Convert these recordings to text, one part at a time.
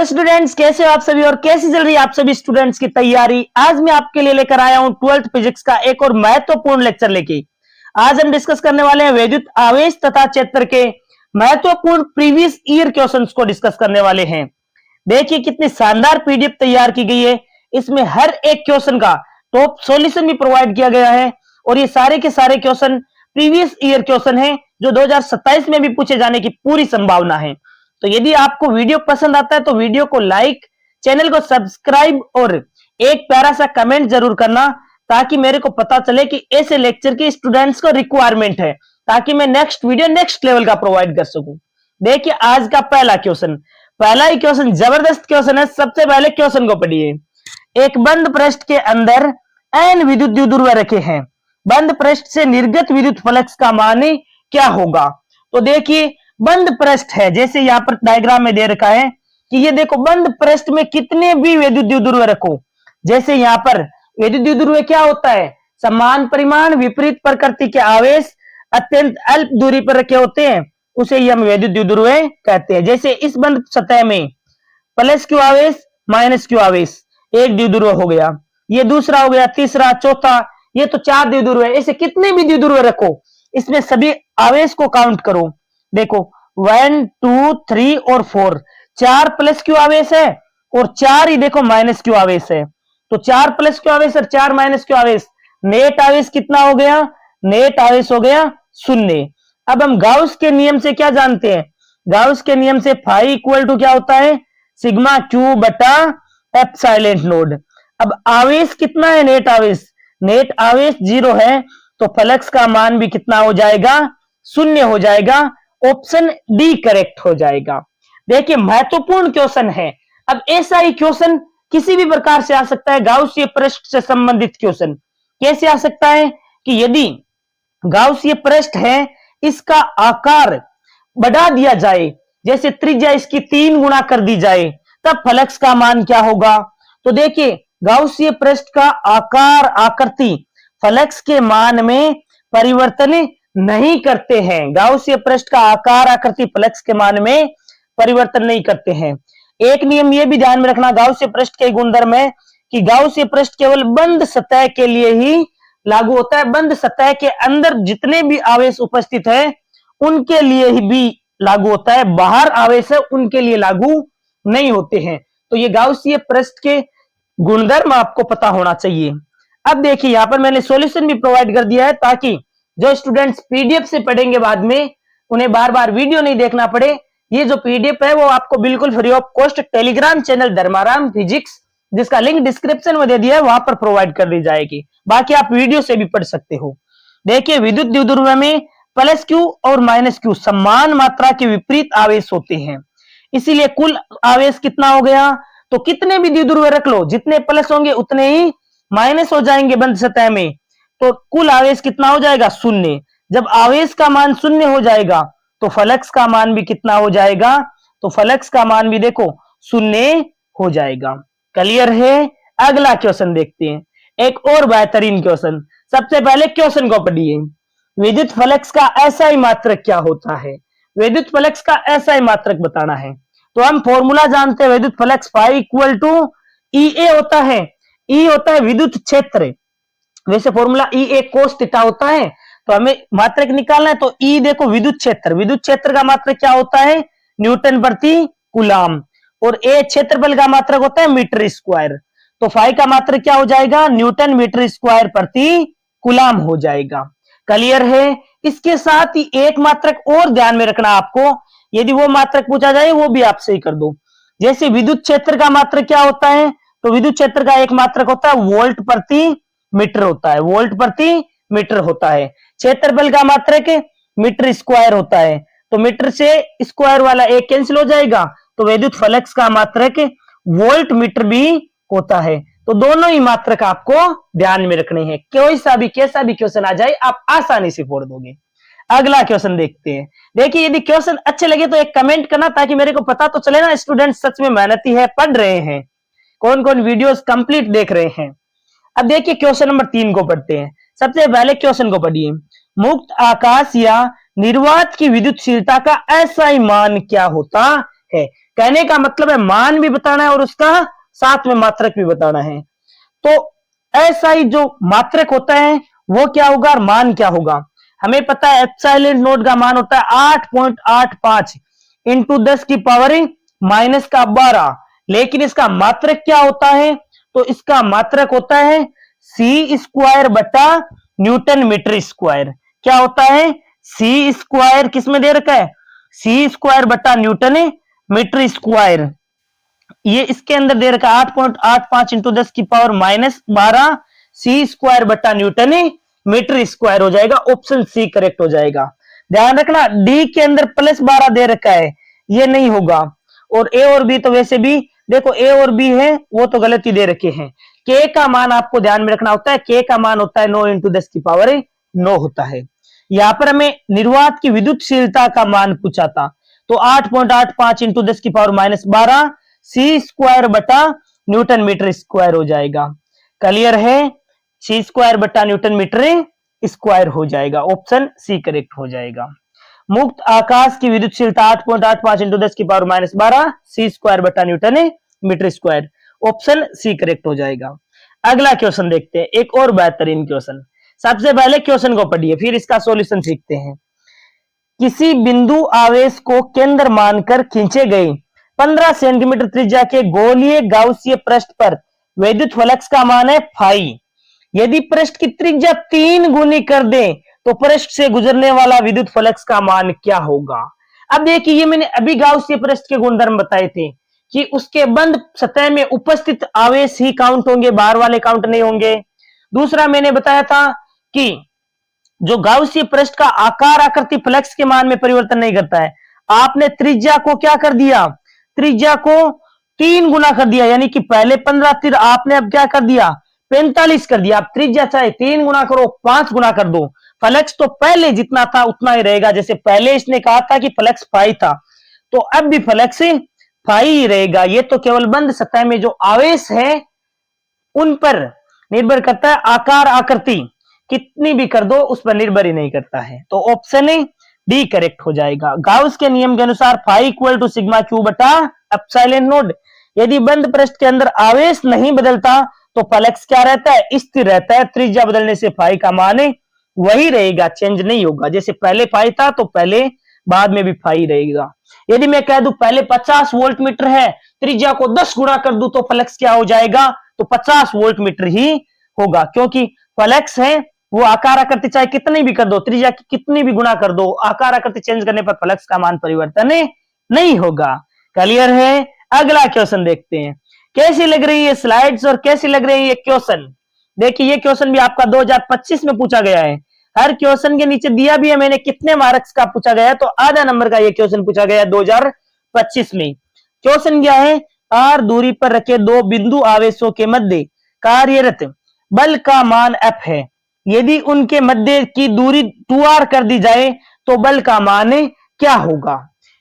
Students, कैसे हो आप सभी और कैसी चल रही है आप सभी स्टूडेंट्स की तैयारी। आज मैं आपके लिए लेकर आया हूं 12th फिजिक्स का एक और महत्वपूर्ण लेक्चर लेके। आज हम डिस्कस करने वाले हैं विद्युत आवेश तथा क्षेत्र के महत्वपूर्ण प्रीवियस ईयर क्वेश्चंस को डिस्कस करने वाले हैं। देखिए कितनी शानदार पीडीएफ तैयार की गई है। इसमें हर एक क्वेश्चन का टॉप सॉल्यूशन भी प्रोवाइड किया गया है और ये सारे के सारे क्वेश्चन प्रीवियस ईयर क्वेश्चन है जो 2027 में भी पूछे जाने की पूरी संभावना है। तो यदि आपको वीडियो पसंद आता है तो वीडियो को लाइक, चैनल को सब्सक्राइब और एक प्यारा सा कमेंट जरूर करना, ताकि मेरे को पता चले कि ऐसे लेक्चर की स्टूडेंट्स को रिक्वायरमेंट है, ताकि मैं नेक्स्ट वीडियो नेक्स्ट लेवल का प्रोवाइड कर सकूं। देखिए आज का पहला क्वेश्चन, पहला ही क्वेश्चन जबरदस्त क्वेश्चन है। सबसे पहले क्वेश्चन को पढ़िए। एक बंद पृष्ठ के अंदर n विद्युत द्विध्रुव रखे हैं, बंद पृष्ठ से निर्गत विद्युत फ्लक्स का मान क्या होगा। तो देखिए बंद पृष्ठ है, जैसे यहाँ पर डायग्राम में दे रखा है कि ये देखो बंद पृष्ठ में कितने भी विद्युत द्विध्रुव रखो। जैसे यहाँ पर विद्युत द्विध्रुव क्या होता है, समान परिमाण विपरीत प्रकृति के आवेश अत्यंत अल्प दूरी पर रखे होते हैं, उसे ही हम विद्युत द्विध्रुव कहते हैं। जैसे इस बंद सतह में प्लस क्यू आवेश माइनस क्यू आवेश एक द्विध्रुव हो गया, ये दूसरा हो गया, तीसरा, चौथा, ये तो चार द्विध्रुव है। ऐसे कितने भी द्विध्रुव रखो, इसमें सभी आवेश को काउंट करो। देखो 1 2 3 और 4, चार प्लस क्यू आवेश है और चार ही देखो माइनस क्यू आवेश है। तो चार प्लस क्यू आवेश और चार माइनस क्यू आवेश, नेट आवेश कितना हो गया, नेट आवेश हो गया शून्य। अब हम गाउस के नियम से क्या जानते हैं, गाउस के नियम से फाई इक्वल टू क्या होता है, सिग्मा क्यू बटा एप्सिलॉन नोड। अब आवेश कितना है, नेट आवेश 0 है, तो फ्लक्स का मान भी कितना हो जाएगा, शून्य हो जाएगा। ऑप्शन डी करेक्ट हो जाएगा। देखिए महत्वपूर्ण क्वेश्चन है। अब ऐसा ही क्वेश्चन किसी भी प्रकार से आ सकता है, गाउसीय पृष्ठ से संबंधित क्वेश्चन कैसे आ सकता है कि यदि गाउसीय पृष्ठ है, इसका आकार बढ़ा दिया जाए, जैसे त्रिज्या इसकी 3 गुना कर दी जाए, तब फ्लक्स का मान क्या होगा। तो देखिए गाउसीय पृष्ठ का आकार आकृति फ्लक्स के मान में परिवर्तन नहीं करते हैं। गाउसीय पृष्ठ का आकार आकृति फ्लक्स के मान में परिवर्तन नहीं करते हैं। एक नियम यह भी ध्यान में रखना गाउसीय पृष्ठ के गुणधर्म है कि गाउसीय पृष्ठ केवल बंद सतह के लिए ही लागू होता है। बंद सतह के अंदर जितने भी आवेश उपस्थित है उनके लिए ही भी लागू होता है, बाहर आवेश है उनके लिए लागू नहीं होते हैं। तो ये गाउसीय पृष्ठ के गुणधर्म आपको पता होना चाहिए। अब देखिए यहाँ पर मैंने सॉल्यूशन भी प्रोवाइड कर दिया है, ताकि जो स्टूडेंट्स पीडीएफ से पढ़ेंगे बाद में उन्हें बार बार वीडियो नहीं देखना पड़े। ये जो पीडीएफ है वो आपको बिल्कुल free of cost Telegram channel Dharmaram physics, जिसका लिंक डिस्क्रिप्शन में दे दिया है, वहां पर प्रोवाइड कर दी जाएगी। बाकी आप वीडियो से भी पढ़ सकते हो। देखिए विद्युत द्विध्रुव में प्लस क्यू और माइनस क्यू समान मात्रा के विपरीत आवेश होते हैं, इसीलिए कुल आवेश कितना हो गया। तो कितने भी द्विध्रुव रख लो, जितने प्लस होंगे उतने ही माइनस हो जाएंगे बंद सतह में, तो कुल आवेश कितना हो जाएगा, शून्य। जब आवेश का मान शून्य हो जाएगा तो फ्लक्स का मान भी कितना हो जाएगा, तो फ्लक्स का मान भी देखो शून्य हो जाएगा। क्लियर है। अगला क्वेश्चन देखते हैं, एक और बेहतरीन क्वेश्चन। सबसे पहले क्वेश्चन को पढ़िए। विद्युत फ्लक्स का एसआई मात्रक क्या होता है, विद्युत फ्लक्स का एसआई मात्रक बताना है। तो हम फॉर्मूला जानते हैं, विद्युत फ्लक्स फाई इक्वल टू ई ए होता है। ई होता है विद्युत क्षेत्र, वैसे फॉर्मूला ई ए कोस थीटा होता है, तो हमें मात्रक निकालना है। तो ई देखो विद्युत क्षेत्र का मात्रक क्या होता है, न्यूटन प्रति कूलाम, और ए क्षेत्रफल का मात्रक होता है मीटर स्क्वायर। तो फाई का मात्रक क्या हो जाएगा, न्यूटन मीटर स्क्वायर प्रति कूलाम हो जाएगा। क्लियर है। इसके साथ ही एक मात्रक और ध्यान में रखना आपको, यदि वो मात्रक पूछा जाए वो भी आप सही कर दो। जैसे विद्युत क्षेत्र का मात्रक क्या होता है, तो विद्युत क्षेत्र का एक मात्रक होता है वोल्ट प्रति मीटर होता है, वोल्ट प्रति मीटर होता है। क्षेत्रफल का मात्रक मीटर स्क्वायर होता है, तो मीटर से स्क्वायर वाला एक कैंसिल हो जाएगा, तो विद्युत फ्लक्स का मात्रक वोल्ट मीटर भी होता है। तो दोनों ही मात्रक आपको ध्यान में रखने हैं, कोई सा भी कैसा भी क्वेश्चन आ जाए आप आसानी से फोड़ दोगे। अगला क्वेश्चन देखते हैं। देखिए यदि क्वेश्चन अच्छे लगे तो एक कमेंट करना, ताकि मेरे को पता तो चले ना स्टूडेंट सच में मेहनती है, पढ़ रहे हैं, कौन कौन वीडियोस कंप्लीट देख रहे हैं। अब देखिए क्वेश्चन नंबर 3 को पढ़ते हैं। सबसे पहले क्वेश्चन को पढ़िए। मुक्त आकाश या निर्वात की विद्युतशीलता का एसआई मान क्या होता है। कहने का मतलब है मान भी बताना है और उसका साथ में मात्रक भी बताना है। तो ऐसा ही जो मात्रक होता है वो क्या होगा और मान क्या होगा। हमें पता है एप्सिलॉन नॉट का मान होता है 8.85 इंटू 10 की पावर माइनस का 12, लेकिन इसका मात्रक क्या होता है, तो इसका मात्रक होता है सी स्क्वायर बटा न्यूटन मीटर स्क्वायर। क्या होता है, सी स्क्वायर किसमें दे रखा है, सी स्क्वायर बटा न्यूटन मीटर स्क्वायर, ये इसके अंदर दे रखा है 8.85 इंटू 10 की पावर माइनस 12 सी स्क्वायर बटा न्यूटन मीटर स्क्वायर हो जाएगा। ऑप्शन सी करेक्ट हो जाएगा। ध्यान रखना डी के अंदर प्लस 12 दे रखा है, ये नहीं होगा। और ए और बी तो वैसे भी देखो ए और बी है वो तो गलत ही दे रखे हैं। के का मान आपको ध्यान में रखना होता है, के का मान होता है 9 इंटू 10 की पावर 9 होता है। यहां पर हमें निर्वात की विद्युतशीलता का मान पूछा था, तो 8.85 इंटू 10 की पावर माइनस 12 सी स्क्वायर बटा न्यूटन मीटर स्क्वायर हो जाएगा। क्लियर है, सी स्क्वायर बटा न्यूटन मीटर स्क्वायर हो जाएगा। ऑप्शन सी करेक्ट हो जाएगा। मुक्त आकाश की विद्युतशीलता 8.85 इंटू 10 की पावर माइनस 12 सी स्क्वायर बटा newton metre square. Option C correct हो जाएगा। अगला क्वेश्चन देखते हैं, एक और बेहतरीन क्वेश्चन। सबसे पहले क्वेश्चन को पढ़िए फिर इसका सॉल्यूशन सीखते हैं। किसी बिंदु आवेश को केंद्र मानकर खींचे गए 15 सेंटीमीटर त्रिज्या के गोलीय गाउसीय पृष्ठ पर विद्युत फ्लक्स का मान है फाई। यदि पृष्ठ की त्रिज्या 3 गुनी कर दें तो पृष्ठ से गुजरने वाला विद्युत फ्लक्स का मान क्या होगा। अब देखिए ये मैंने अभी गाउसीय पृष्ठ के गुणधर्म बताए थे कि उसके बंद सतह में उपस्थित आवेश ही काउंट होंगे, बाहर वाले काउंट नहीं होंगे। दूसरा मैंने बताया था कि जो गाउसीय पृष्ठ का आकार आकृति फ्लक्स के मान में परिवर्तन नहीं करता है। आपने त्रिज्या को क्या कर दिया, त्रिज्या को 3 गुना कर दिया, यानी कि पहले 15 तिर आपने अब क्या कर दिया 45 कर दिया। आप त्रिज्या चाहे 3 गुना करो 5 गुना कर दो, फ्लक्स तो पहले जितना था उतना ही रहेगा। जैसे पहले इसने कहा था कि फ्लक्स फाई था, तो अब भी फ्लक्स फाई ही रहेगा। ये तो केवल बंद सतह में जो आवेश है उन पर निर्भर करता है, आकार आकृति कितनी भी कर दो उस पर निर्भर ही नहीं करता है। तो ऑप्शन डी करेक्ट हो जाएगा। गाउस के नियम के अनुसार phi equal to sigma q बटा एप्सिलॉन नॉट। यदि बंद पृष्ठ के अंदर आवेश नहीं बदलता तो फ्लक्स क्या रहता है, स्थिर रहता है। त्रिज्या बदलने से फाई का मान वही रहेगा, चेंज नहीं होगा। जैसे पहले फाई था तो पहले बाद में भी फाई रहेगा। यदि मैं कह दूं पहले 50 वोल्ट मीटर है, त्रिज्या को 10 गुना कर दूं तो फ्लक्स क्या हो जाएगा, तो 50 वोल्ट मीटर ही होगा। क्योंकि फ्लक्स है वो आकार आकृति चाहे कितनी भी कर दो, त्रिज्या की कितनी भी गुना कर दो, आकार आकृति चेंज करने पर फ्लक्स का मान परिवर्तन नहीं होगा। क्लियर है। अगला क्वेश्चन देखते हैं। कैसी लग रही है स्लाइड्स और कैसी लग रही है क्वेश्चन। देखिए ये क्वेश्चन भी आपका 2025 में पूछा गया है। हर क्वेश्चन के नीचे दिया भी है मैंने कितने मार्क्स का पूछा गया है, तो आधा नंबर का ये क्वेश्चन पूछा गया है 2025 में। क्वेश्चन क्या है, आर दूरी पर रखे दो बिंदु आवेशों के मध्य कार्यरत बल का मान F है। यदि उनके मध्य की दूरी 2r कर दी जाए तो बल का मान क्या होगा।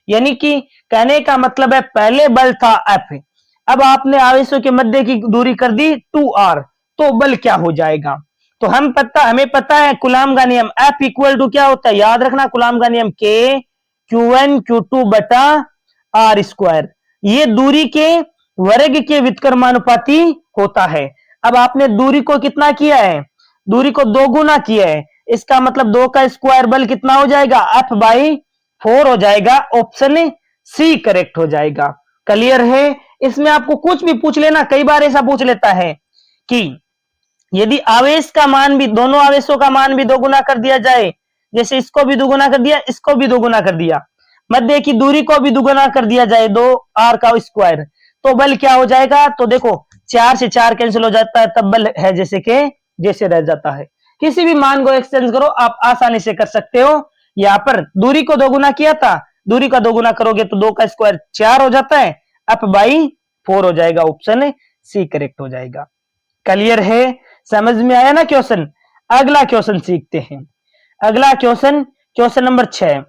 यानी कि कहने का मतलब है पहले बल था F, अब आपने आवेशों के मध्य की दूरी कर दी 2r, तो बल क्या हो जाएगा। तो हमें पता है कूलाम का नियम F इक्वल टू क्या होता है, याद रखना कूलाम का नियम K Q1 Q2 बटा R स्क्वायर। ये दूरी के वर्ग के व्युत्क्रमानुपाती होता है। अब आपने दूरी को कितना किया है, दूरी को 2 गुना किया है, इसका मतलब 2 का स्क्वायर बल कितना हो जाएगा, F बाई 4 हो जाएगा। ऑप्शन सी करेक्ट हो जाएगा। क्लियर है। इसमें आपको कुछ भी पूछ लेना, कई बार ऐसा पूछ लेता है कि यदि आवेश का मान भी, दोनों आवेशों का मान भी 2 गुना कर दिया जाए, जैसे इसको भी 2 गुना कर दिया, इसको भी 2 गुना कर दिया, मध्य की दूरी को भी 2 गुना कर दिया जाए 2r का स्क्वायर, तो बल क्या हो जाएगा। तो देखो 4 से 4 कैंसिल हो जाता है, तब बल है जैसे रह जाता है। किसी भी मान को एक्सचेंज करो आप आसानी से कर सकते हो। यहाँ पर दूरी को 2 गुना किया था, दूरी का 2 गुना करोगे तो 2 का स्क्वायर 4 हो जाता है, F बाई 4 हो जाएगा। ऑप्शन सी करेक्ट हो जाएगा। क्लियर है, समझ में आया ना क्वेश्चन। अगला क्वेश्चन सीखते हैं। अगला क्वेश्चन, क्वेश्चन नंबर 6।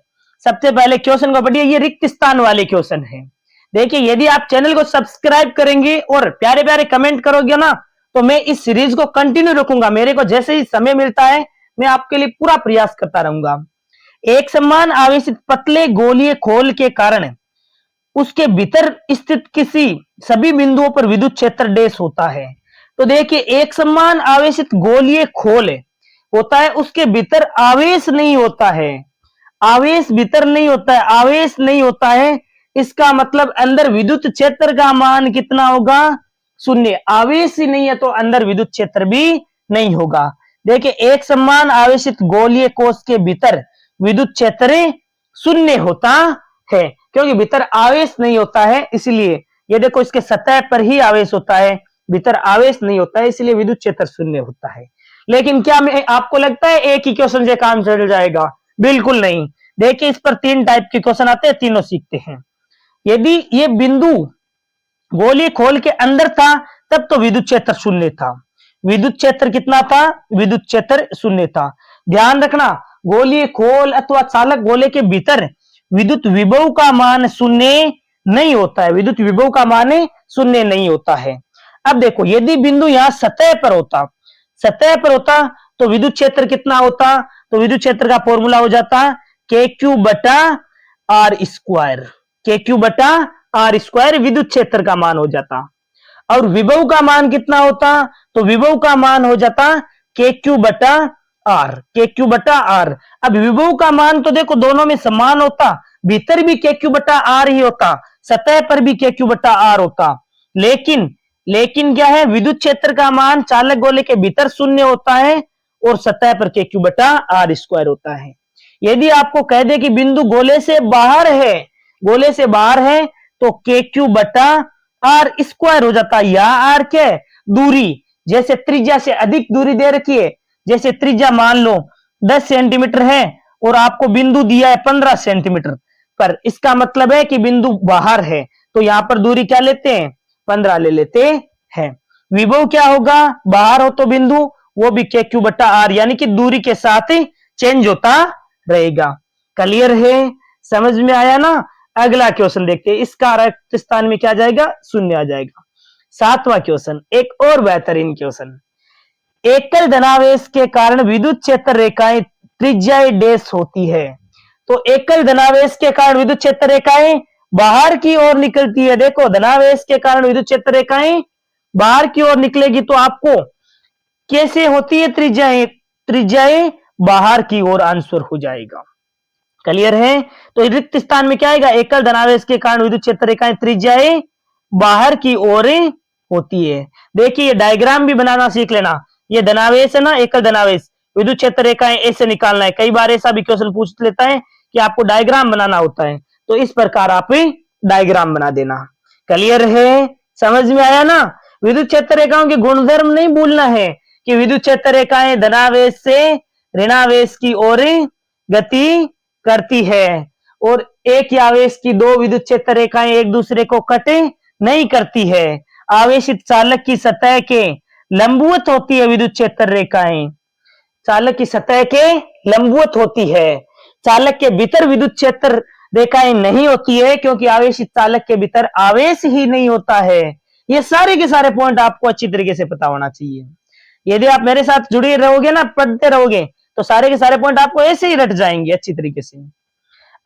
सबसे पहले क्वेश्चन को पढ़िए, ये रिक्त स्थान वाले क्वेश्चन है। देखिए यदि आप चैनल को सब्सक्राइब करेंगे और प्यारे प्यारे कमेंट करोगे ना, तो मैं इस सीरीज को कंटिन्यू रखूंगा। मेरे को जैसे ही समय मिलता है मैं आपके लिए पूरा प्रयास करता रहूंगा। एक समान आवेशित पतले गोलीय खोल के कारण उसके भीतर स्थित किसी सभी बिंदुओं पर विद्युत क्षेत्र डैश होता है। तो देखिए एक समान आवेशित गोलीय खोल होता है, उसके भीतर आवेश नहीं होता है, आवेश भीतर नहीं होता है, आवेश नहीं होता है, इसका मतलब अंदर विद्युत क्षेत्र का मान कितना होगा? शून्य। आवेश ही नहीं है तो अंदर विद्युत क्षेत्र भी नहीं होगा। देखिए एक समान आवेशित गोलीय कोश के भीतर विद्युत क्षेत्र शून्य होता है, क्योंकि भीतर आवेश नहीं होता है, इसलिए ये देखो इसके सतह पर ही आवेश होता है, भीतर आवेश नहीं होता है, इसलिए विद्युत क्षेत्र शून्य होता है। लेकिन क्या मैं आपको लगता है एक ही क्वेश्चन से काम चल जाएगा? बिल्कुल नहीं। देखिए इस पर 3 टाइप के क्वेश्चन आते हैं, तीनों सीखते हैं। यदि ये बिंदु गोलीय खोल के अंदर था तब तो विद्युत क्षेत्र शून्य था। विद्युत क्षेत्र कितना था? विद्युत क्षेत्र शून्य था। ध्यान रखना गोलीय खोल अथवा चालक गोले के भीतर विद्युत विभव का मान शून्य नहीं होता है, विद्युत विभव का मान शून्य नहीं होता है। अब देखो यदि बिंदु यहां सतह पर होता, सतह पर होता तो विद्युत क्षेत्र कितना होता? तो विद्युत क्षेत्र का फॉर्मूला हो जाता के क्यू बटा आर स्क्वायर, के क्यू बटा आर स्क्वायर विद्युत क्षेत्र का मान हो जाता। और विभव का मान कितना होता? तो विभव का मान हो जाता के क्यू बटा आर, के क्यू बटा आर। अब विभव का मान तो देखो दोनों में समान होता, भीतर भी के क्यू बटा आर ही होता, सतह पर भी के क्यू बटा आर होता। लेकिन क्या है, विद्युत क्षेत्र का मान चालक गोले के भीतर शून्य होता है और सतह पर के क्यू बटा आर स्क्वायर होता है। यदि आपको कह दे कि बिंदु गोले से बाहर है, गोले से बाहर है, तो के क्यू बटा आर स्क्वायर हो जाता है। या आर क्या है? दूरी। जैसे त्रिज्या से अधिक दूरी दे रखी है, जैसे त्रिज्या मान लो 10 सेंटीमीटर है और आपको बिंदु दिया है 15 सेंटीमीटर पर, इसका मतलब है कि बिंदु बाहर है, तो यहां पर दूरी क्या लेते हैं? 15 ले लेते हैं। विभव क्या होगा? बाहर हो तो बिंदु वो भी के क्यू बटा आर, यानी कि दूरी के साथ चेंज होता रहेगा। क्लियर है? समझ में आया ना? अगला क्वेश्चन देखते हैं, इसका रिक्त स्थान में क्या जाएगा? शून्य आ जाएगा। 7वां क्वेश्चन एक और बेहतरीन क्वेश्चन। एकल धनावेश के कारण विद्युत क्षेत्र रेखाएं त्रिज्याएं डैश होती है। तो एकल धनावेश के कारण विद्युत क्षेत्र रेखाएं बाहर की ओर निकलती है। देखो धनावेश के कारण विद्युत क्षेत्र रेखाएं बाहर की ओर निकलेगी तो आपको कैसे होती है? त्रिज्याएं, त्रिज्याएं बाहर की ओर आंसर हो जाएगा। क्लियर है? तो रिक्त स्थान में क्या आएगा? एकल धनावेश के कारण विद्युत क्षेत्र रेखाएं त्रिज्याएं बाहर की ओर होती है। देखिए ये डायग्राम भी बनाना सीख लेना। ये धनावेश है ना, एकल धनावेश, विद्युत क्षेत्र रेखाएं ऐसे निकालना है। कई बार ऐसा भी क्वेश्चन पूछ लेता है कि आपको डायग्राम बनाना होता है, तो इस प्रकार आप डायग्राम बना देना। क्लियर है? समझ में आया ना? विद्युत क्षेत्र रेखाओं के गुणधर्म नहीं भूलना है कि विद्युत क्षेत्र रेखाएं धनावेश से ऋणावेश की ओर गति करती है और एक ही आवेश की दो विद्युत क्षेत्र रेखाएं एक दूसरे को कट नहीं करती है। आवेशित चालक की सतह के लंबवत होती है विद्युत क्षेत्र रेखाएं, चालक की सतह के लंबवत होती है। चालक के भीतर विद्युत क्षेत्र रेखाएं नहीं होती है क्योंकि आवेशित चालक के भीतर आवेश ही नहीं होता है। ये सारे के सारे पॉइंट आपको अच्छी तरीके से पता होना चाहिए। यदि आप मेरे साथ जुड़े रहोगे ना, पढ़ते रहोगे, तो सारे के सारे पॉइंट आपको ऐसे ही रट जाएंगे अच्छी तरीके से।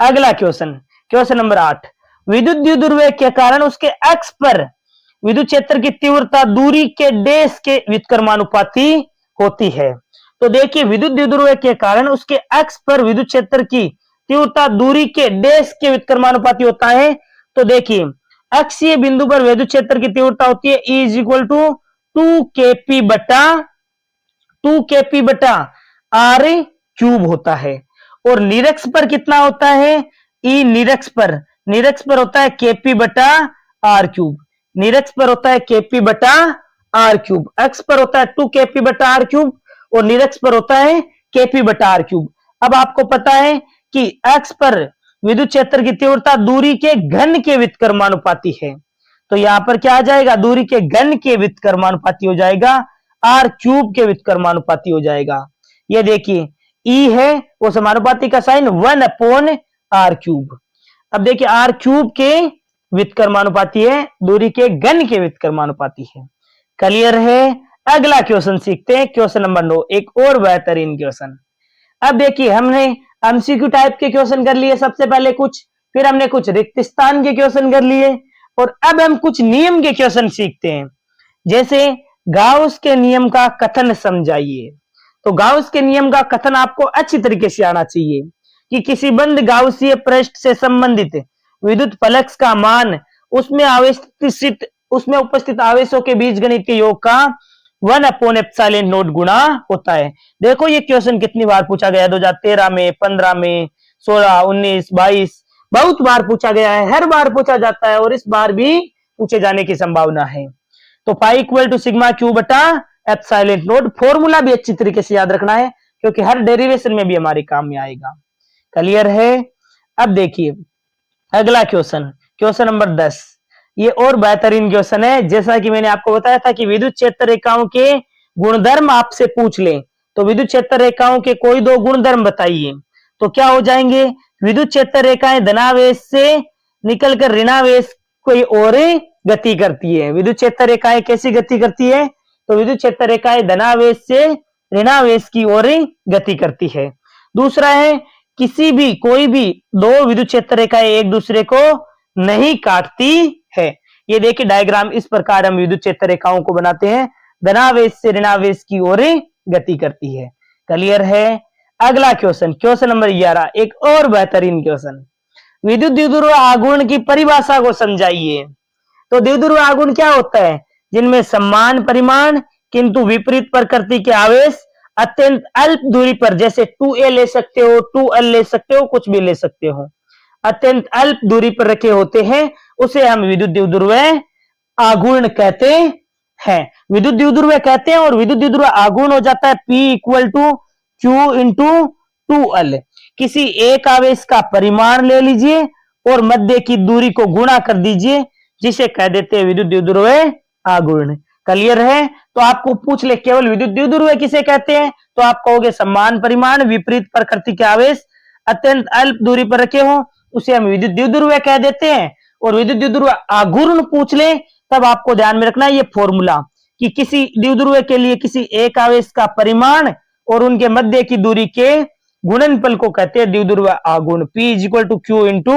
अगला क्वेश्चन, क्वेश्चन नंबर 8। विद्युत द्विध्रुव के कारण उसके अक्ष पर विद्युत क्षेत्र की तीव्रता दूरी के डैश के व्युत्क्रमानुपाती होती है। तो देखिए विद्युत द्विध्रुव के कारण उसके अक्ष पर विद्युत क्षेत्र की तीव्रता दूरी के डैश के व्युत्क्रमानुपाती होता है। तो देखिए अक्षीय बिंदु पर विद्युत क्षेत्र की तीव्रता होती है E इक्वल टू 2kp बटा आर क्यूब होता है। और निरक्ष पर कितना होता है? E निरक्ष पर होता है kp बटा आर क्यूब, निरक्ष पर होता है kp बटा आर क्यूब। अक्ष पर होता है 2kp बटा आर क्यूब और निरक्ष पर होता है kp बटा आर क्यूब। अब आपको पता है कि अक्ष पर विद्युत क्षेत्र की तीव्रता दूरी के घन के व्युत्क्रमानुपाती है, तो यहां पर क्या आ जाएगा? दूरी के घन के व्युत्क्रमानुपाती हो जाएगा, आर क्यूब के व्युत्क्रमानुपाती हो जाएगा। ये देखिए ई है वो समानुपाती का साइन 1 अपॉन आर क्यूब। अब देखिए आर क्यूब के व्युत्क्रमानुपाती है, दूरी के घन के व्युत्क्रमानुपाती है। क्लियर है? अगला क्वेश्चन सीखते हैं, क्वेश्चन नंबर 9, एक और बेहतरीन क्वेश्चन। अब देखिए हमने एमसीक्यू टाइप के क्वेश्चन कर लिए सबसे पहले कुछ, फिर हमने कुछ रिक्त स्थान के क्वेश्चन कर लिए और अब हम कुछ नियम के क्वेश्चन सीखते हैं। जैसे गाउस के नियम का कथन समझाइए। तो गाउस के नियम का कथन आपको अच्छी तरीके से आना चाहिए कि किसी बंद गाउसीय पृष्ठ से संबंधित विद्युत फ्लक्स का मान उसमें उपस्थित आवेशों के बीजगणितीय योग का 1/ε0 गुणा होता है। देखो ये क्वेश्चन कितनी बार पूछा गया, 2013 में, 15 में, 16, 19, 22, बहुत बार पूछा गया है, हर बार पूछा जाता है और इस बार भी पूछे जाने की संभावना है। तो pi equal to sigma q बटा एप्सिलॉन नॉट। फॉर्मूला भी अच्छी तरीके से याद रखना है क्योंकि हर डेरिवेशन में भी हमारे काम में आएगा। क्लियर है? अब देखिए अगला क्वेश्चन, क्वेश्चन नंबर 10। ये और बेहतरीन क्वेश्चन है। जैसा कि मैंने आपको बताया था कि विद्युत क्षेत्र रेखाओं के गुणधर्म आपसे पूछ लें तो विद्युत क्षेत्र रेखाओं के कोई दो गुणधर्म बताइए, तो क्या हो जाएंगे? विद्युत क्षेत्र रेखाएं धनावेश से निकलकर ऋणावेश कोई और गति करती है। विद्युत क्षेत्र रेखाएं कैसी गति करती है? तो विद्युत क्षेत्र रेखाएं धनावेश से ऋणावेश की ओर गति करती है। दूसरा है कोई भी दो विद्युत क्षेत्र रेखाएं एक दूसरे को नहीं काटती है। ये देखिए डायग्राम इस प्रकार हम विद्युत क्षेत्र रेखाओं को बनाते हैं, धनावेश से ऋणावेश की ओर गति करती है। क्लियर है? अगला क्वेश्चन, क्वेश्चन नंबर 11, एक और बेहतरीन क्वेश्चन। विद्युत द्विध्रुव आघूर्ण की परिभाषा को समझाइए। तो द्विध्रुव आघूर्ण क्या होता है? जिनमें समान परिमाण किंतु विपरीत प्रकृति के आवेश अत्यंत अल्प दूरी पर, जैसे 2a ले सकते हो, 2l ले सकते हो, कुछ भी ले सकते हो, अत्यंत अल्प दूरी पर रखे होते हैं, उसे हम विद्युत द्विध्रुव आघूर्ण कहते हैं। विद्युत द्विध्रुव कहते हैं और विद्युत द्विध्रुव आघूर्ण हो जाता है P equal to Q into 2l। किसी एक आवेश का परिमाण ले लीजिए और मध्य की दूरी को गुणा कर दीजिए, जिसे कह देते हैं विद्युत द्विध्रुव आघूर्ण। क्लियर है? तो आपको पूछ ले केवल विद्युत द्विध्रुव किसे कहते हैं, तो आप कहोगे समान परिमाण विपरीत प्रकृति के आवेश अत्यंत अल्प दूरी पर रखे हो, उसे हम विद्युत द्विध्रुव कह देते हैं। और विद्युत द्विध्रुव आघूर्ण पूछ ले तब आपको ध्यान में रखना है ये फॉर्मूला कि किसी द्विध्रुव के लिए किसी एक आवेश का परिमाण और उनके मध्य की दूरी के गुणनफल को कहते हैं द्विध्रुव आघूर्ण। P is equal to Q into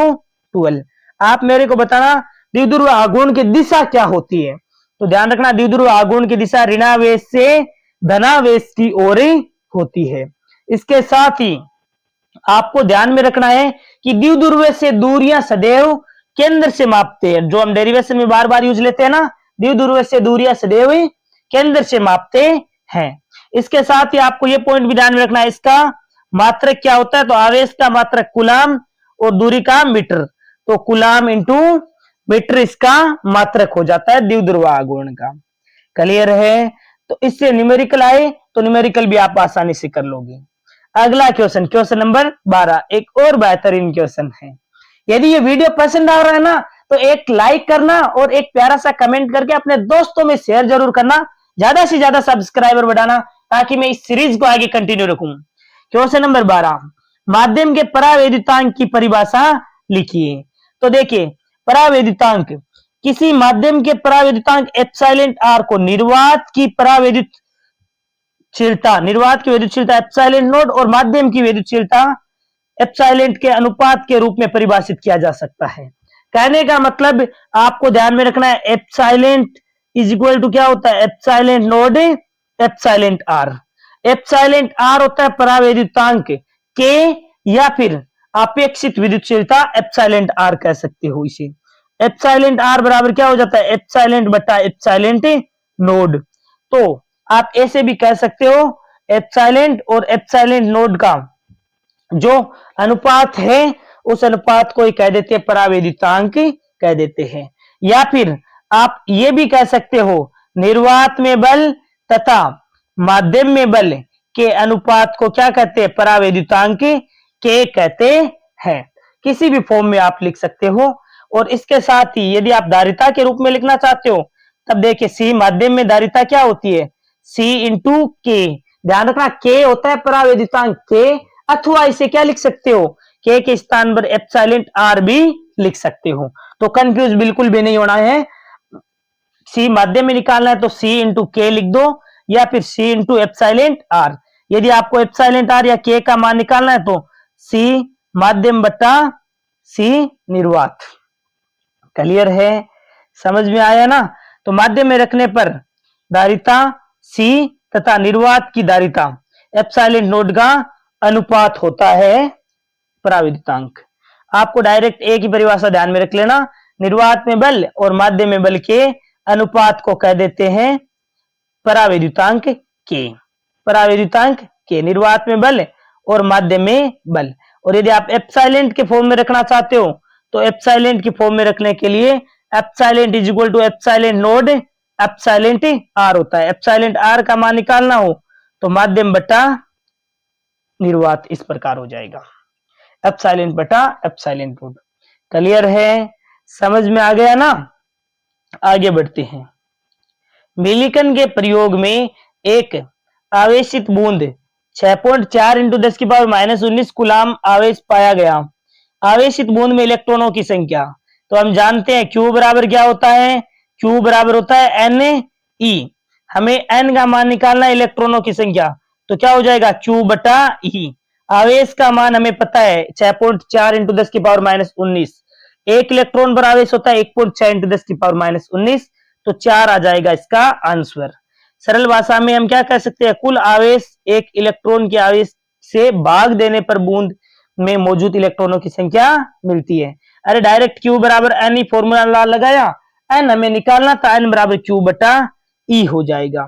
2l। आप मेरे को बताना द्विध्रुव आघूर्ण की दिशा क्या होती है। तो ध्यान रखना द्विध्रुव आघूर्ण की दिशा ऋणावेश से धनावेश की ओर होती है। इसके साथ ही आपको ध्यान में रखना है कि द्विध्रुव से दूरियां सदैव केंद्र से मापते हैं, जो हम डेरिवेशन में बार बार यूज लेते हैं ना, द्विध्रुव से दूरियां सदैव केंद्र से मापते हैं। इसके साथ ही आपको यह पॉइंट भी ध्यान में रखना है, इसका मात्रक क्या होता है, तो आवेश का मात्रक कूलाम और दूरी का मीटर, तो कूलाम इंटू मीटर इसका मात्रक हो जाता है द्विध्रुव आघूर्ण का। क्लियर है? तो इससे न्यूमेरिकल आए तो न्यूमेरिकल भी आप आसानी से कर लोगे। अगला क्वेश्चन, क्वेश्चन नंबर 12, एक और बेहतरीन क्वेश्चन है। यदि ये वीडियो पसंद आ रहा है ना तो एक लाइक करना और एक प्यारा सा कमेंट करके अपने दोस्तों में शेयर जरूर करना, ज्यादा से ज्यादा सब्सक्राइबर बढ़ाना ताकि मैं इस सीरीज को आगे कंटिन्यू रखूं। क्वेश्चन नंबर 12, माध्यम के परावैद्युतांक की परिभाषा लिखिए। तो देखिए परावैद्युतांक, किसी माध्यम के परावैद्युतांक एप्सिलॉन r को निर्वात की वैद्युतशीलता एप्सिलॉन नोट और माध्यम की वैद्युतशीलता एप्सिलॉन के अनुपात के रूप में परिभाषित किया जा सकता है। कहने का मतलब आपको ध्यान में रखना है एप्सिलॉन इज इक्वल टू क्या होता है, epsilon note epsilon r। Epsilon r होता है परावैद्युतांक के या फिर अपेक्षित विद्युतशीलता एप्सिलॉन r कह सकते हो इसे। एप्सिलॉन r बराबर क्या हो जाता है, एप्सिलॉन बटा एप्सिलॉन नोड। तो आप ऐसे भी कह सकते हो एप्सिलॉन और एप्सिलॉन नोड का जो अनुपात है उस अनुपात को ही कह देते हैं परावैद्युतांक कह देते हैं। या फिर आप ये भी कह सकते हो निर्वात में बल तथा माध्यम में बल के अनुपात को क्या कहते हैं, परावैद्युतांक के कहते हैं। किसी भी फॉर्म में आप लिख सकते हो। और इसके साथ ही यदि आप धारिता के रूप में लिखना चाहते हो तब देखिए सी माध्यम में धारिता क्या होती है, सी इंटू के। ध्यान रखना के होता है परावैद्युतांक के, अथवा इसे क्या लिख सकते हो, के के स्थान पर एप्सिलॉन r भी लिख सकते हो। तो कंफ्यूज बिल्कुल भी नहीं होना है। सी माध्यम में निकालना है तो सी इंटू के लिख दो या फिर सी इंटू एप्सिलॉन r। यदि आपको एप्सिलॉन r या के का मान निकालना है तो सी माध्यम बटा सी निर्वात। क्लियर है, समझ में आया ना। तो माध्यम में रखने पर धारिता सी तथा निर्वात की धारिता एप्सिलॉन नोड का अनुपात होता है पराविद्युतांक। आपको डायरेक्ट एक ही परिभाषा ध्यान में रख लेना, निर्वात में बल और माध्यम में बल के अनुपात को कह देते हैं पराविद्युतांक के। पराविद्युतांक के, निर्वात में बल और माध्यम में बल। और यदि आप एप्सिलॉन के फॉर्म में रखना चाहते हो तो एप्सिलॉन की फॉर्म में रखने के लिए epsilon is equal to epsilon naught epsilon r होता है। एप्सिलॉन आर का मान निकालना हो तो माध्यम बटा निर्वात इस प्रकार हो जाएगा, एप्सिलॉन बटा एप्सिलॉन नोड। क्लियर है, समझ में आ गया ना। आगे बढ़ते हैं। मिलिकन के प्रयोग में एक आवेशित बूंद 6.4 इंटू 10 की पावर -19 कूलाम आवेश पाया गया। आवेशित बूंद में इलेक्ट्रॉनों की संख्या, तो हम जानते हैं Q बराबर क्या होता है, Q बराबर होता है Ne। हमें N का मान निकालना है, इलेक्ट्रॉनों की संख्या, तो क्या हो जाएगा Q बटा E। आवेश का मान हमें पता है 6.4 इंटू 10 की पावर -19। एक इलेक्ट्रॉन पर आवेश होता है 1.6 इंटू 10 की पावर -19, तो 4 आ जाएगा इसका आंसर। सरल भाषा में हम क्या कह सकते हैं, कुल आवेश एक इलेक्ट्रॉन के आवेश से भाग देने पर बूंद में मौजूद इलेक्ट्रॉनों की संख्या मिलती है। अरे डायरेक्ट Q बराबर N ही फॉर्मूला लगाया, N हमें निकालना था, N बराबर Q बटा E हो जाएगा।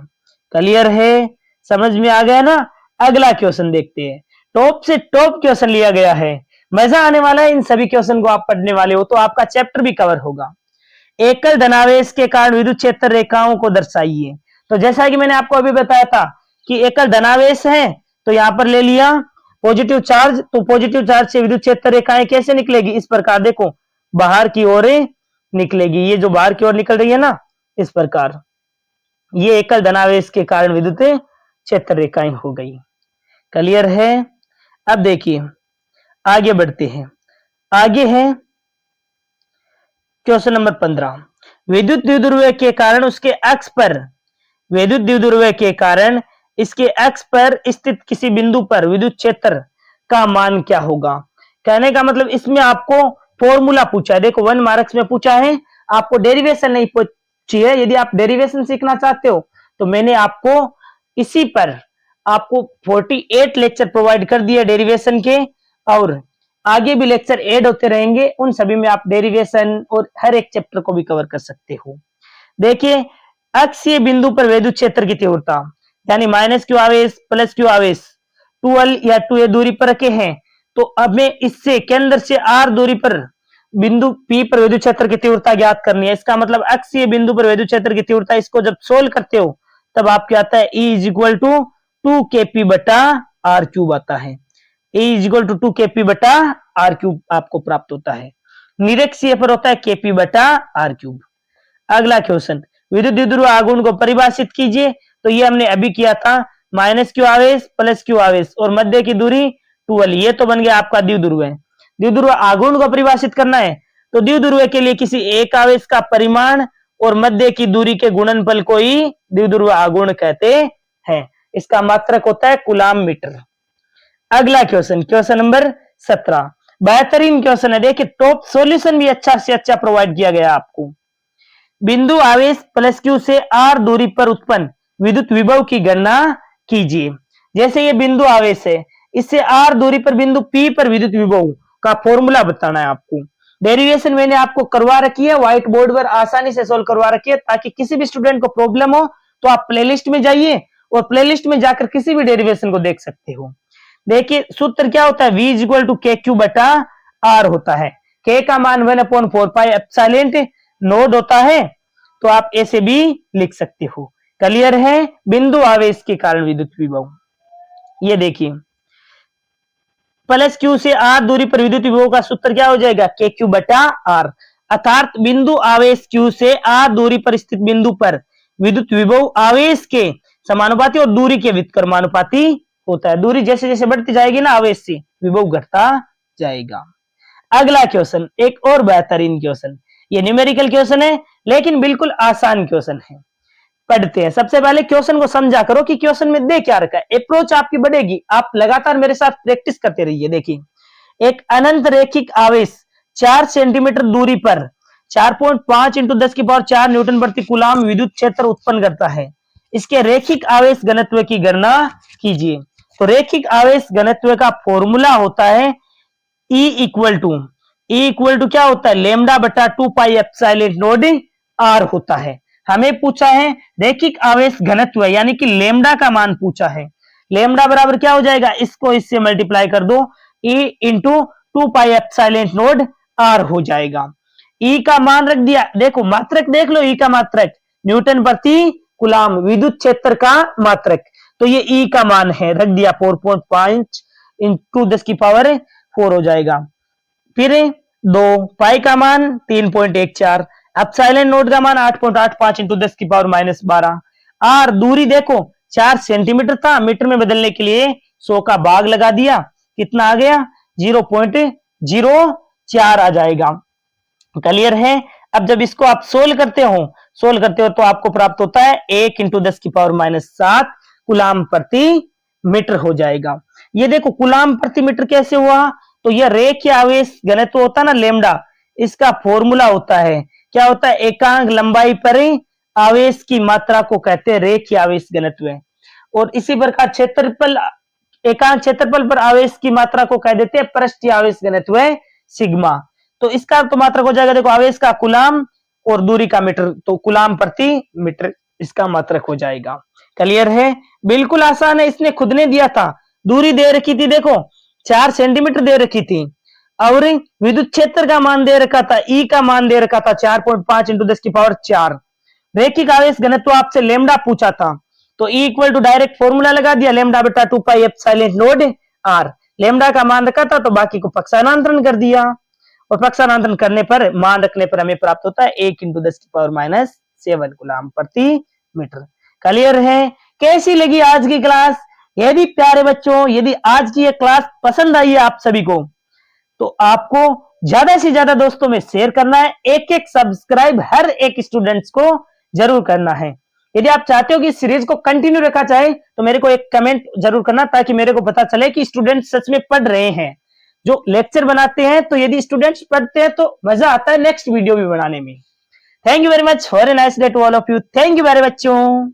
क्लियर है, समझ में आ गया ना। अगला क्वेश्चन देखते हैं। टॉप से टॉप क्वेश्चन लिया गया है, मजा आने वाला है। इन सभी क्वेश्चन को आप पढ़ने वाले हो तो आपका चैप्टर भी कवर होगा। एकल धनावेश के कारण विद्युत क्षेत्र रेखाओं को दर्शाइए। तो जैसा कि मैंने आपको अभी बताया था कि एकल धनावेश है, तो यहां पर ले लिया पॉजिटिव चार्ज, तो पॉजिटिव चार्ज से विद्युत क्षेत्र रेखाएं कैसे निकलेगी, इस प्रकार देखो बाहर की ओर निकलेगी। ये जो बाहर की ओर निकल रही है ना, इस प्रकार ये एकल धनावेश के कारण विद्युत क्षेत्र रेखाएं हो गई। क्लियर है। अब देखिए आगे बढ़ते हैं। आगे है क्वेश्चन नंबर 15। विद्युत द्विध्रुव के कारण उसके अक्ष पर, विद्युत द्विध्रुव के कारण इसके अक्ष पर स्थित किसी बिंदु पर विद्युत क्षेत्र का मान क्या होगा। कहने का मतलब इसमें आपको फॉर्मूला पूछा है। देखो 1 मार्क्स में पूछा है, आपको डेरिवेशन नहीं पूछी है। यदि आप डेरिवेशन सीखना चाहते हो तो मैंने आपको इसी पर आपको 48 लेक्चर प्रोवाइड कर दिए डेरिवेशन के, और आगे भी लेक्चर ऐड होते रहेंगे। उन सभी में आप डेरिवेशन और हर एक चैप्टर को भी कवर कर सकते हो। देखिए अक्षीय बिंदु पर विद्युत क्षेत्र की तीव्रता, यानी -Q आवेश +Q आवेश 2L या 2A दूरी पर रखे हैं, तो हमें इससे केंद्र से R दूरी पर बिंदु P पर विद्युत क्षेत्र की तीव्रता ज्ञात करनी है। इसका मतलब अक्षीय बिंदु पर विद्युत क्षेत्र की तीव्रता, इसको जब सोल्व करते हो तब आपको आता है E = 2kp बटा r³ आता है। E = 2kp बटा r³ आपको प्राप्त होता है। निरक्षीय पर होता है kp बटा r³। अगला क्वेश्चन, विद्युत द्विध्रुव आघूर्ण को परिभाषित कीजिए। तो ये हमने अभी किया था, -Q आवेश +Q आवेश और मध्य की दूरी 2L, ये तो बन गया आपका द्विध्रुव है। द्विध्रुव आघूर्ण को परिभाषित करना है तो द्विध्रुव के लिए किसी एक आवेश का परिमाण और मध्य की दूरी के गुणनफल को ही द्विध्रुव आघूर्ण कहते हैं। इसका मात्रक होता है कूलाम मीटर। अगला क्वेश्चन, क्वेश्चन नंबर 17, बेहतरीन क्वेश्चन है। देखिए टॉप सॉल्यूशन भी अच्छा से अच्छा प्रोवाइड किया गया आपको। बिंदु आवेश +Q से R दूरी पर उत्पन्न विद्युत विभव की गणना कीजिए। जैसे ये बिंदु आवेश है, इससे R दूरी पर बिंदु P पर विद्युत विभव का फॉर्मूला बताना है आपको। डेरिवेशन मैंने आपको करवा रखी है, व्हाइट बोर्ड पर आसानी से सोल्व करवा रखी है, ताकि किसी भी स्टूडेंट को प्रॉब्लम हो तो आप प्लेलिस्ट में जाइए और प्लेलिस्ट में जाकर किसी भी डेरिवेशन को देख सकते हो। देखिए सूत्र क्या होता है, V = KQ बटा R होता है। K का मान 1/4 पाई एप्सिलॉन नोड होता है, तो आप ऐसे भी लिख सकते हो। क्लियर है। बिंदु आवेश के कारण विद्युत विभव, ये देखिए +Q से R दूरी पर विद्युत विभव का सूत्र क्या हो जाएगा, KQ बटा R। अर्थात बिंदु आवेश Q से R दूरी पर स्थित बिंदु पर विद्युत विभव आवेश के समानुपाती और दूरी के व्युत्क्रमानुपाती होता है। दूरी जैसे जैसे बढ़ती जाएगी ना आवेश से, विभव घटता जाएगा। अगला क्वेश्चन, एक और बेहतरीन क्वेश्चन, ये न्यूमेरिकल क्वेश्चन है लेकिन बिल्कुल आसान क्वेश्चन है। पढ़ते हैं। सबसे पहले क्वेश्चन को समझा करो कि क्वेश्चन में दे क्या रखा है, अप्रोच आपकी बढ़ेगी। आप लगातार मेरे साथ प्रैक्टिस करते रहिए। देखिए एक अनंत रेखिक आवेश 4 सेंटीमीटर दूरी पर 4.5 इंटू 10⁴ न्यूटन प्रति कूलाम विद्युत क्षेत्र उत्पन्न करता है। इसके रैखिक आवेश घनत्व की गणना कीजिए। तो रैखिक आवेश घनत्व का फॉर्मूला होता है E इक्वल टू क्या होता है, लेमडा बटा 2 पाई एप्सिलॉन नॉट R होता है। हमें पूछा है रैखिक आवेश घनत्व यानी कि लेमडा का मान पूछा है। लेमडा बराबर क्या हो जाएगा, इसको इससे मल्टीप्लाई कर दो, E into 2 pi epsilon naught R हो जाएगा। E का मान रख दिया, देखो मात्रक देख लो, E का मात्रक न्यूटन प्रति कूलाम विद्युत क्षेत्र का मात्रक, तो ये E का मान है, रख दिया 4.5 इंटू 10⁴ हो जाएगा। फिर 2 पाई का मान 3.14, एप्सिलॉन नॉट का मान 8.85 इंटू 10⁻⁻12। आर दूरी देखो 4 सेंटीमीटर था, मीटर में बदलने के लिए 100 का भाग लगा दिया, कितना आ गया 0.04 आ जाएगा। क्लियर है। अब जब इसको आप सोल्व करते हो तो आपको प्राप्त होता है 1 इंटू 10⁻⁷ कूलाम प्रति मीटर हो जाएगा। ये देखो कूलाम प्रति मीटर कैसे हुआ, तो यह रेखीय आवेश घनत्व होता है ना लेमडा, इसका फॉर्मूला होता है, क्या होता है, एकांक लंबाई पर आवेश की मात्रा को कहते हैं रेखीय आवेश घनत्व। और इसी प्रकार क्षेत्रफल, एकांक क्षेत्रफल पर आवेश की मात्रा को कह देते हैं पृष्ठीय आवेश घनत्व सिग्मा। तो इसका तो मात्रक हो जाएगा, देखो आवेश का कूलाम और दूरी का मीटर, तो कूलाम प्रति मीटर इसका मात्रक हो जाएगा। क्लियर है, बिल्कुल आसान है, इसने खुद ने दिया था। दूरी दे रखी थी, देखो 4 सेंटीमीटर दे रखी थी, और विद्युत क्षेत्र का मान दे रखा था, ई का मान दे रखा था 4.5 इंटू 10⁴। रैखिक आवेश घनत्व आपसे लेमडा पूछा था, तो E equal to direct formula लगा दिया, लेमडा बटा 2 pi epsilon naught R। Lambda का मान रखा था तो बाकी को पक्षांतरण कर दिया, और पक्षांतरण करने पर मान रखने पर हमें प्राप्त होता है 1 इंटू 10⁻⁷ कूलाम प्रति मीटर। क्लियर है। कैसी लगी आज की क्लास? यदि प्यारे बच्चों, यदि आज की ये क्लास पसंद आई है आप सभी को, तो आपको ज्यादा से ज्यादा दोस्तों में शेयर करना है, एक एक सब्सक्राइब हर एक स्टूडेंट्स को जरूर करना है। यदि आप चाहते हो कि सीरीज को कंटिन्यू रखा जाए तो मेरे को एक कमेंट जरूर करना, ताकि मेरे को पता चले कि स्टूडेंट सच में पढ़ रहे हैं। जो लेक्चर बनाते हैं तो यदि स्टूडेंट्स पढ़ते हैं तो मजा आता है नेक्स्ट वीडियो भी बनाने में। Thank you very much, for a nice day to all of you. Thank you very बच्चों।